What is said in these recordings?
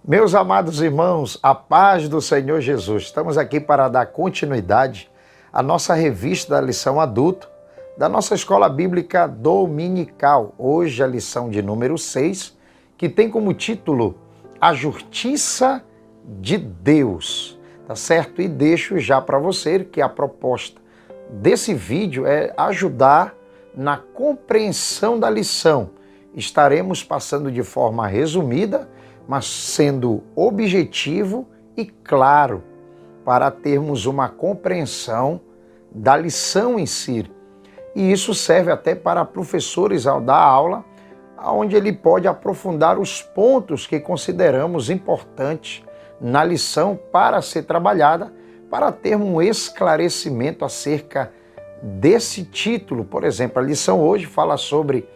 Meus amados irmãos, a paz do Senhor Jesus. Estamos aqui para dar continuidade à nossa revista da lição adulto da nossa escola bíblica dominical. Hoje a lição de número 6, que tem como título A Justiça de Deus. Tá certo? E deixo já para você que a proposta desse vídeo é ajudar na compreensão da lição. Estaremos passando de forma resumida, mas sendo objetivo e claro, para termos uma compreensão da lição em si. E isso serve até para professores ao dar aula, onde ele pode aprofundar os pontos que consideramos importantes na lição para ser trabalhada, para ter um esclarecimento acerca desse título. Por exemplo, a lição hoje fala sobre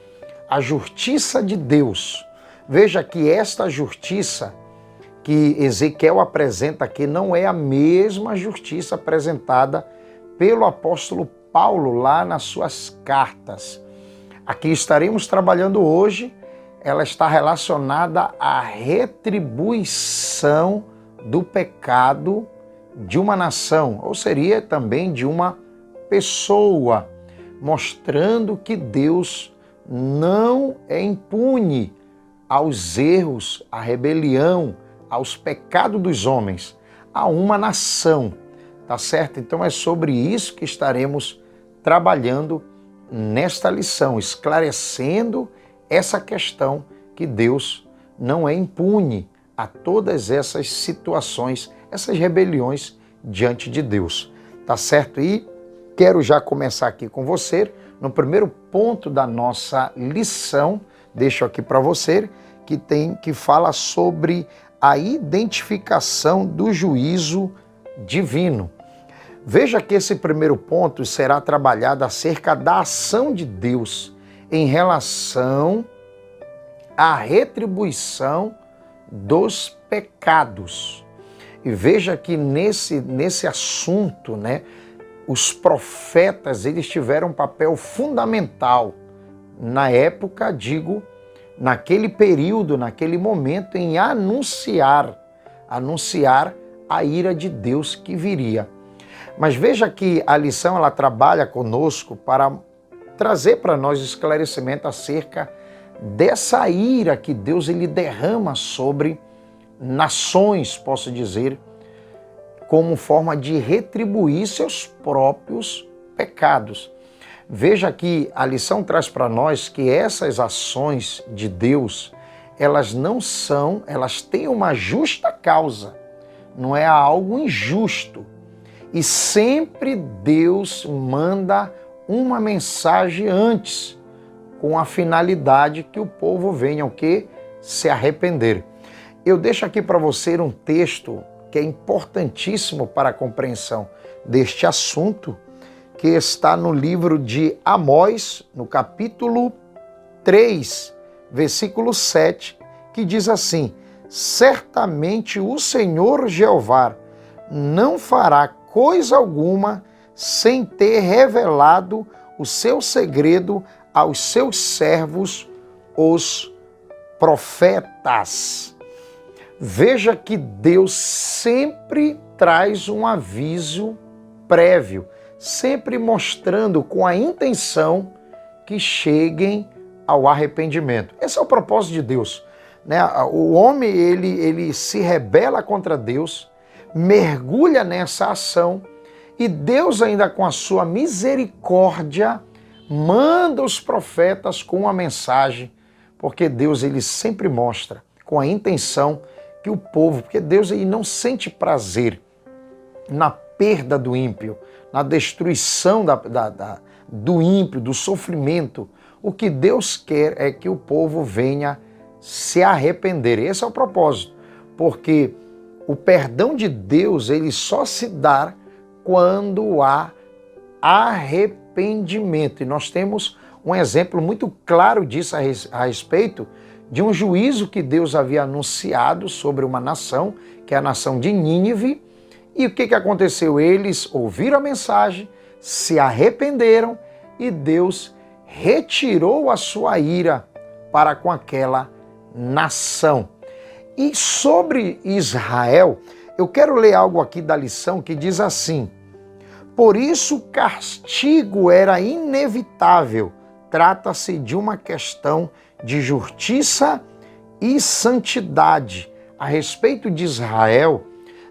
a justiça de Deus. Veja que esta justiça que Ezequiel apresenta aqui não é a mesma justiça apresentada pelo apóstolo Paulo lá nas suas cartas. Aqui estaremos trabalhando hoje, ela está relacionada à retribuição do pecado de uma nação, ou seria também de uma pessoa, mostrando que Deus não é impune aos erros, à rebelião, aos pecados dos homens, a uma nação, tá certo? Então é sobre isso que estaremos trabalhando nesta lição, esclarecendo essa questão que Deus não é impune a todas essas situações, essas rebeliões diante de Deus, tá certo? E quero já começar aqui com você, no primeiro ponto da nossa lição, deixo aqui para você, que fala sobre a identificação do juízo divino. Veja que esse primeiro ponto será trabalhado acerca da ação de Deus em relação à retribuição dos pecados. E veja que nesse assunto, os profetas, eles tiveram um papel fundamental na época, naquele período, naquele momento, em anunciar a ira de Deus que viria. Mas veja que a lição ela trabalha conosco para trazer para nós esclarecimento acerca dessa ira que Deus ele derrama sobre nações, posso dizer, como forma de retribuir seus próprios pecados. Veja que a lição traz para nós que essas ações de Deus, elas têm uma justa causa, não é algo injusto. E sempre Deus manda uma mensagem antes, com a finalidade que o povo venha se arrepender. Eu deixo aqui para você um texto que é importantíssimo para a compreensão deste assunto, que está no livro de Amós, no capítulo 3, versículo 7, que diz assim: certamente o Senhor Jeová não fará coisa alguma sem ter revelado o seu segredo aos seus servos, os profetas. Veja que Deus sempre traz um aviso prévio, sempre mostrando com a intenção que cheguem ao arrependimento. Esse é o propósito de Deus. O homem ele se rebela contra Deus, mergulha nessa ação e Deus ainda com a sua misericórdia manda os profetas com uma mensagem, porque Deus ele sempre mostra com a intenção que o povo, porque Deus ele não sente prazer na perda do ímpio, na destruição do ímpio, do sofrimento. O que Deus quer é que o povo venha se arrepender. Esse é o propósito, porque o perdão de Deus ele só se dá quando há arrependimento. E nós temos um exemplo muito claro disso a respeito de um juízo que Deus havia anunciado sobre uma nação, que é a nação de Nínive. E o que aconteceu? Eles ouviram a mensagem, se arrependeram e Deus retirou a sua ira para com aquela nação. E sobre Israel, eu quero ler algo aqui da lição que diz assim: por isso o castigo era inevitável. Trata-se de uma questão de justiça e santidade. A respeito de Israel,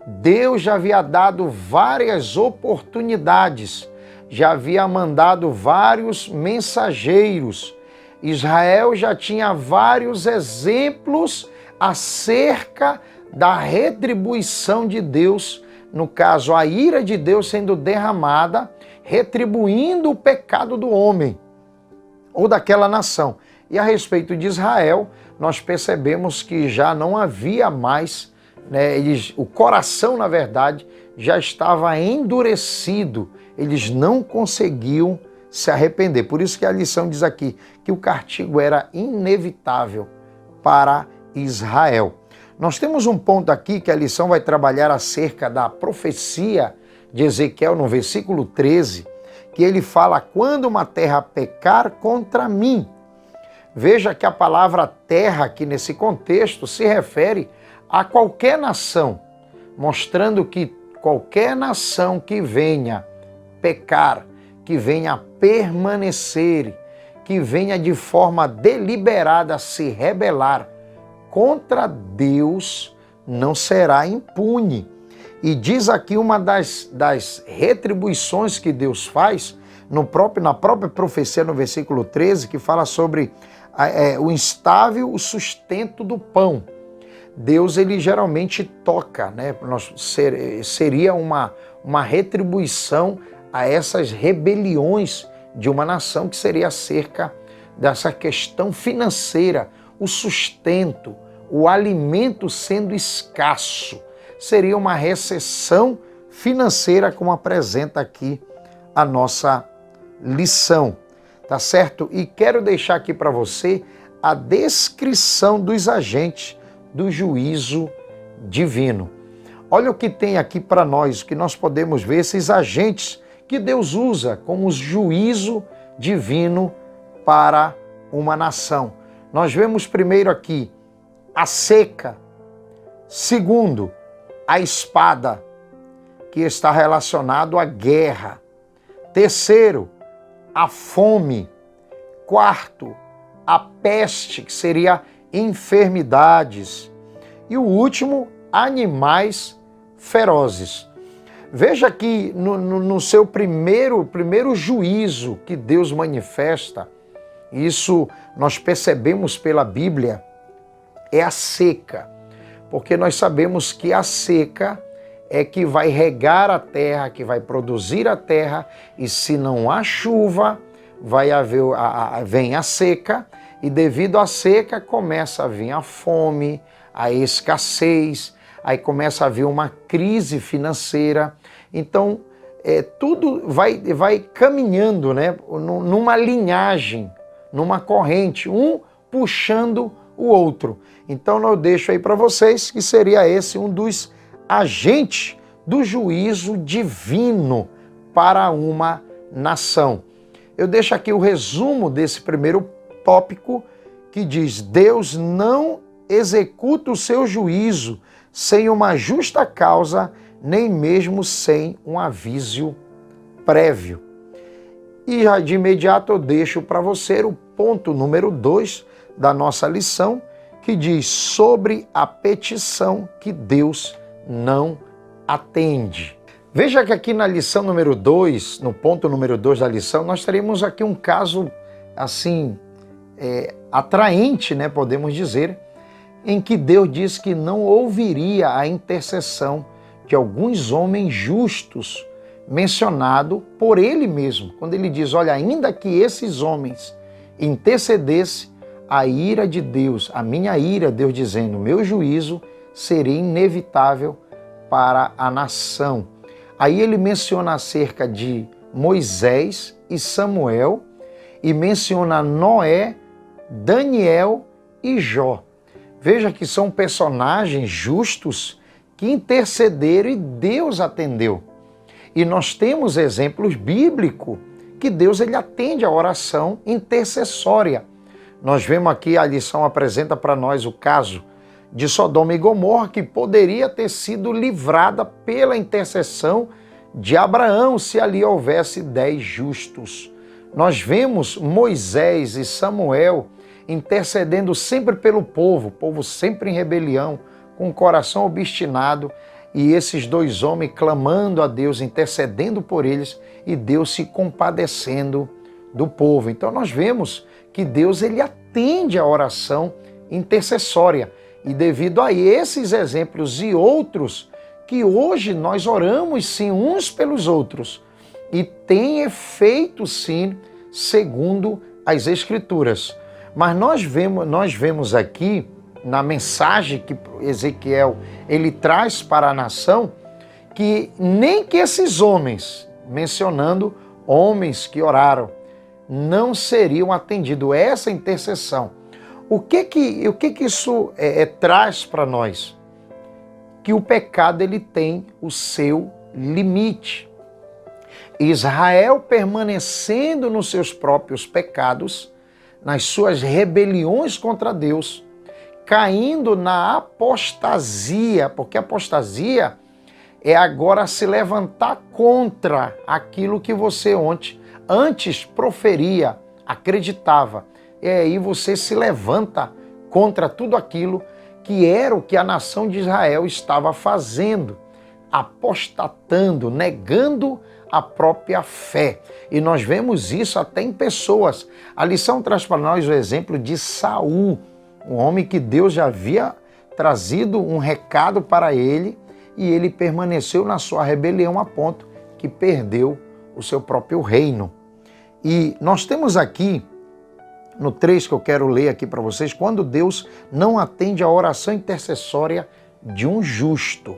Deus já havia dado várias oportunidades, já havia mandado vários mensageiros. Israel já tinha vários exemplos acerca da retribuição de Deus, no caso, a ira de Deus sendo derramada, retribuindo o pecado do homem ou daquela nação. E a respeito de Israel, nós percebemos que já não havia mais, o coração, na verdade, já estava endurecido, eles não conseguiam se arrepender. Por isso que a lição diz aqui que o castigo era inevitável para Israel. Nós temos um ponto aqui que a lição vai trabalhar acerca da profecia de Ezequiel no versículo 13, que ele fala: quando uma terra pecar contra mim. Veja que a palavra terra aqui nesse contexto se refere a qualquer nação, mostrando que qualquer nação que venha pecar, que venha permanecer, que venha de forma deliberada se rebelar contra Deus, não será impune. E diz aqui uma das retribuições que Deus faz, na própria profecia, no versículo 13, que fala sobre o instável, o sustento do pão. Deus, ele geralmente toca, seria uma retribuição a essas rebeliões de uma nação, que seria acerca dessa questão financeira, o sustento, o alimento sendo escasso. Seria uma recessão financeira, como apresenta aqui a nossa lição, tá certo? E quero deixar aqui para você a descrição dos agentes do juízo divino. Olha o que tem aqui para nós, que nós podemos ver esses agentes que Deus usa como juízo divino para uma nação. Nós vemos primeiro aqui a seca, segundo, a espada, que está relacionado à guerra, terceiro, a fome, quarto, a peste, que seria enfermidades, e o último, animais ferozes. Veja que no seu primeiro juízo que Deus manifesta, isso nós percebemos pela Bíblia, é a seca, porque nós sabemos que a seca é que vai regar a terra, que vai produzir a terra, e se não há chuva, vem a seca, e devido à seca começa a vir a fome, a escassez, aí começa a vir uma crise financeira. Então, tudo vai caminhando, numa linhagem, numa corrente, um puxando o outro. Então, eu deixo aí para vocês que seria esse um dos agentes do juízo divino para uma nação. Eu deixo aqui o resumo desse primeiro tópico, que diz: Deus não executa o seu juízo sem uma justa causa, nem mesmo sem um aviso prévio. E já de imediato eu deixo para você o ponto número 2 da nossa lição, que diz sobre a petição que Deus não atende. Veja que aqui na lição número 2, no ponto número 2 da lição, nós teremos aqui um caso assim, atraente, podemos dizer, em que Deus diz que não ouviria a intercessão de alguns homens justos, mencionado por ele mesmo, quando ele diz: olha, ainda que esses homens intercedessem, a ira de Deus, a minha ira, Deus dizendo, meu juízo seria inevitável para a nação. Aí ele menciona acerca de Moisés e Samuel, e menciona Noé, Daniel e Jó. Veja que são personagens justos que intercederam e Deus atendeu. E nós temos exemplos bíblicos que Deus ele atende a oração intercessória. Nós vemos aqui, a lição apresenta para nós o caso de Sodoma e Gomorra, que poderia ter sido livrada pela intercessão de Abraão, se ali houvesse 10 justos. Nós vemos Moisés e Samuel intercedendo sempre pelo povo, o povo sempre em rebelião, com o coração obstinado, e esses 2 homens clamando a Deus, intercedendo por eles, e Deus se compadecendo do povo. Então nós vemos que Deus ele atende a oração intercessória, e devido a esses exemplos e outros, que hoje nós oramos sim uns pelos outros, e tem efeito sim, segundo as Escrituras. Mas nós vemos aqui, na mensagem que Ezequiel ele traz para a nação, que nem que esses homens, mencionando homens que oraram, não seriam atendidos. Essa intercessão. O que isso traz para nós? Que o pecado ele tem o seu limite. Israel permanecendo nos seus próprios pecados, nas suas rebeliões contra Deus, caindo na apostasia, porque apostasia é agora se levantar contra aquilo que você antes proferia, acreditava. E aí você se levanta contra tudo aquilo que era o que a nação de Israel estava fazendo, apostatando, negando a própria fé. E nós vemos isso até em pessoas. A lição traz para nós o exemplo de Saul, um homem que Deus já havia trazido um recado para ele, e ele permaneceu na sua rebelião a ponto que perdeu o seu próprio reino. E nós temos aqui, no 3 que eu quero ler aqui para vocês, quando Deus não atende a oração intercessória de um justo.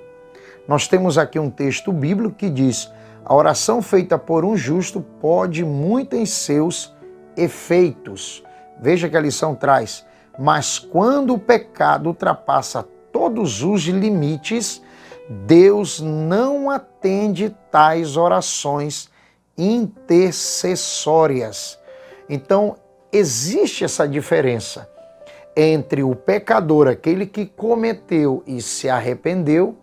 Nós temos aqui um texto bíblico que diz: a oração feita por um justo pode muito em seus efeitos. Veja que a lição traz: mas quando o pecado ultrapassa todos os limites, Deus não atende tais orações intercessórias. Então, existe essa diferença entre o pecador, aquele que cometeu e se arrependeu,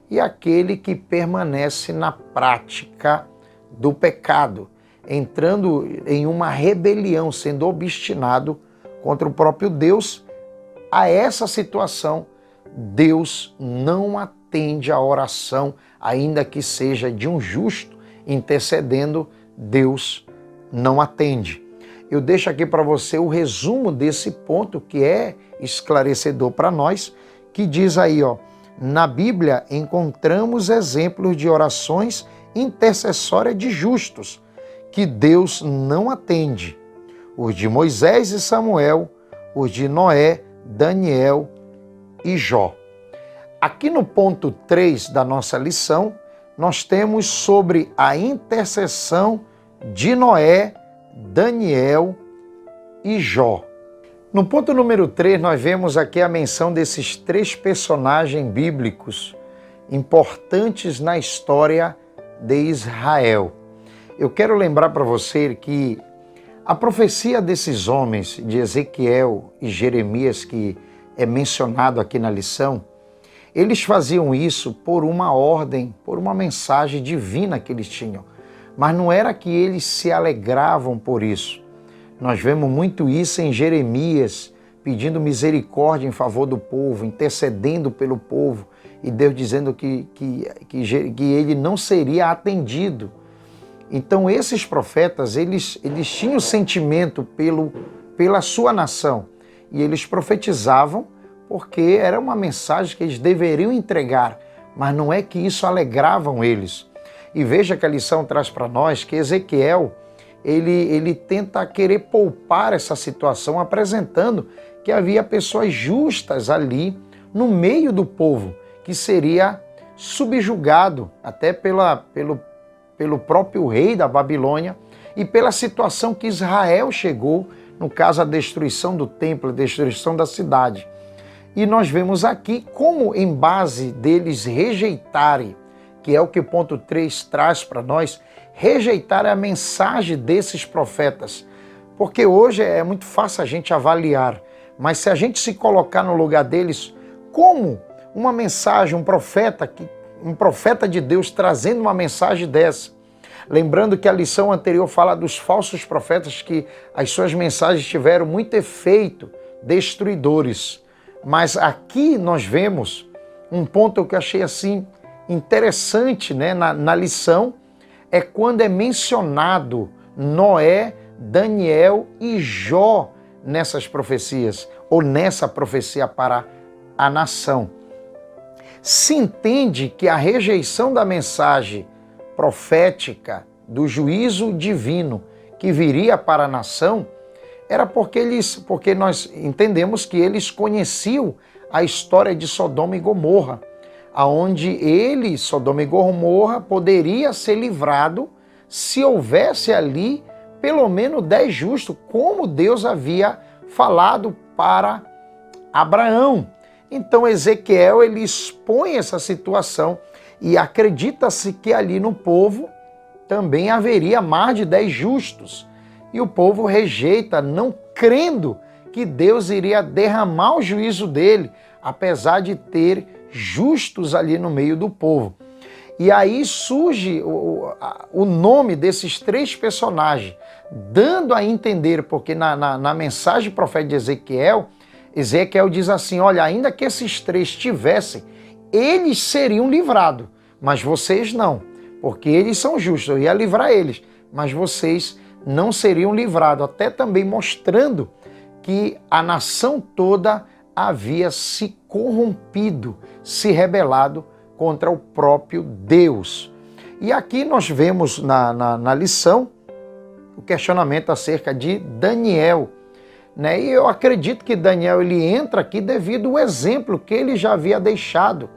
e aquele que permanece na prática do pecado, entrando em uma rebelião, sendo obstinado contra o próprio Deus. A essa situação, Deus não atende a oração, ainda que seja de um justo intercedendo, Deus não atende. Eu deixo aqui para você o resumo desse ponto, que é esclarecedor para nós, que diz aí, na Bíblia encontramos exemplos de orações intercessórias de justos, que Deus não atende. Os de Moisés e Samuel, os de Noé, Daniel e Jó. Aqui no ponto 3 da nossa lição, nós temos sobre a intercessão de Noé, Daniel e Jó. No ponto número 3, nós vemos aqui a menção desses 3 personagens bíblicos importantes na história de Israel. Eu quero lembrar para você que a profecia desses homens, de Ezequiel e Jeremias, que é mencionado aqui na lição, eles faziam isso por uma ordem, por uma mensagem divina que eles tinham. Mas não era que eles se alegravam por isso. Nós vemos muito isso em Jeremias, pedindo misericórdia em favor do povo, intercedendo pelo povo, e Deus dizendo que ele não seria atendido. Então esses profetas, eles tinham sentimento pela sua nação, e eles profetizavam porque era uma mensagem que eles deveriam entregar, mas não é que isso alegravam eles. E veja que a lição traz para nós que Ezequiel, ele tenta querer poupar essa situação, apresentando que havia pessoas justas ali no meio do povo, que seria subjugado até pelo próprio rei da Babilônia e pela situação que Israel chegou, no caso a destruição do templo, a destruição da cidade. E nós vemos aqui como, em base deles rejeitarem, que é o que o ponto 3 traz para nós, rejeitar a mensagem desses profetas. Porque hoje é muito fácil a gente avaliar, mas se a gente se colocar no lugar deles, como uma mensagem, um profeta de Deus trazendo uma mensagem dessa? Lembrando que a lição anterior fala dos falsos profetas, que as suas mensagens tiveram muito efeito destruidores. Mas aqui nós vemos um ponto que eu achei assim interessante, né, na lição, é quando é mencionado Noé, Daniel e Jó nessas profecias, ou nessa profecia para a nação. Se entende que a rejeição da mensagem profética do juízo divino que viria para a nação era porque nós entendemos que eles conheciam a história de Sodoma e Gomorra, aonde Sodoma e Gomorra, poderia ser livrado se houvesse ali pelo menos 10 justos, como Deus havia falado para Abraão. Então Ezequiel ele expõe essa situação e acredita-se que ali no povo também haveria mais de 10 justos. E o povo rejeita, não crendo que Deus iria derramar o juízo dele, apesar de ter justos ali no meio do povo. E aí surge o nome desses 3 personagens, dando a entender, porque na mensagem profética de Ezequiel diz assim, olha, ainda que esses 3 tivessem, eles seriam livrados, mas vocês não, porque eles são justos, eu ia livrar eles, mas vocês não seriam livrados, até também mostrando que a nação toda havia se corrompido, se rebelado contra o próprio Deus. E aqui nós vemos na lição o questionamento acerca de Daniel, né? E eu acredito que Daniel ele entra aqui devido ao exemplo que ele já havia deixado,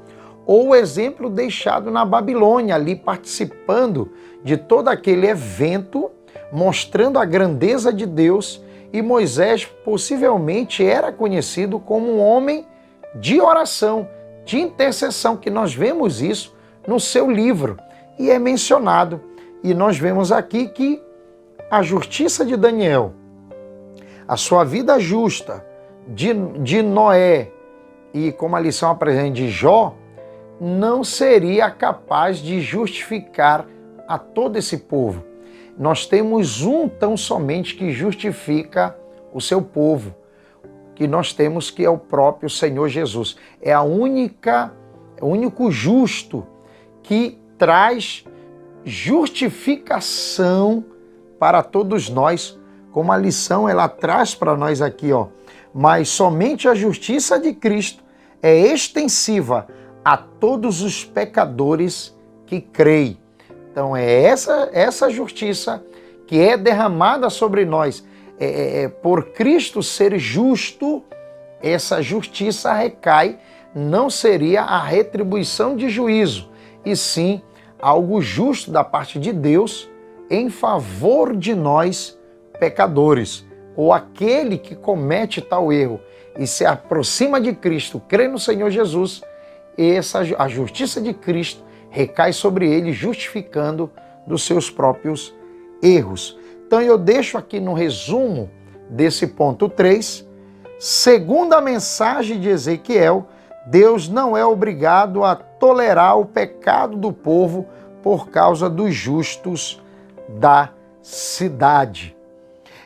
ou o exemplo deixado na Babilônia, ali participando de todo aquele evento, mostrando a grandeza de Deus, e Moisés possivelmente era conhecido como um homem de oração, de intercessão, que nós vemos isso no seu livro, e é mencionado. E nós vemos aqui que a justiça de Daniel, a sua vida justa de Noé, e como a lição apresenta de Jó, não seria capaz de justificar a todo esse povo. Nós temos um tão somente que justifica o seu povo, que nós temos, que é o próprio Senhor Jesus. É o único justo que traz justificação para todos nós, como a lição ela traz para nós aqui, ó. Mas somente a justiça de Cristo é extensiva a todos os pecadores que creem. Então é essa justiça que é derramada sobre nós. Por Cristo ser justo, essa justiça recai, não seria a retribuição de juízo, e sim algo justo da parte de Deus em favor de nós pecadores, ou aquele que comete tal erro e se aproxima de Cristo, crê no Senhor Jesus, a justiça de Cristo recai sobre ele, justificando dos seus próprios erros. Então eu deixo aqui no resumo desse ponto 3, segundo a mensagem de Ezequiel, Deus não é obrigado a tolerar o pecado do povo por causa dos justos da cidade.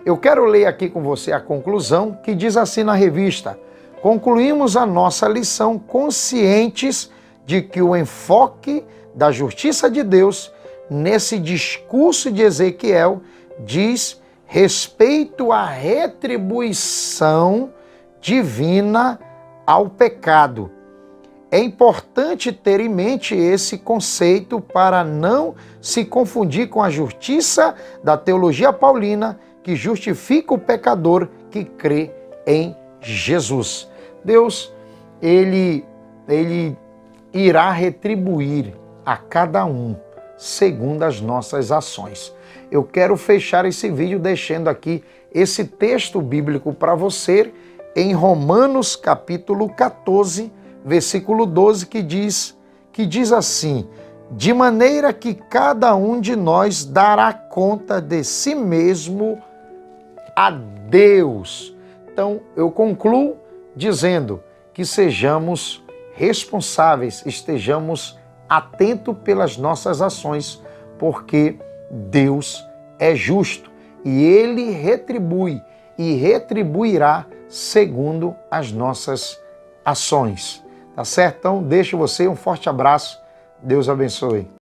Eu quero ler aqui com você a conclusão, que diz assim na revista: concluímos a nossa lição conscientes de que o enfoque da justiça de Deus nesse discurso de Ezequiel diz respeito à retribuição divina ao pecado. É importante ter em mente esse conceito para não se confundir com a justiça da teologia paulina, que justifica o pecador que crê em Jesus. Deus, ele irá retribuir a cada um segundo as nossas ações. Eu quero fechar esse vídeo deixando aqui esse texto bíblico para você em Romanos capítulo 14, versículo 12, que diz assim: de maneira que cada um de nós dará conta de si mesmo a Deus. Então eu concluo dizendo que que sejamos responsáveis, estejamos atentos pelas nossas ações, porque Deus é justo e Ele retribui e retribuirá segundo as nossas ações. Tá certo? Então, deixo você um forte abraço. Deus abençoe.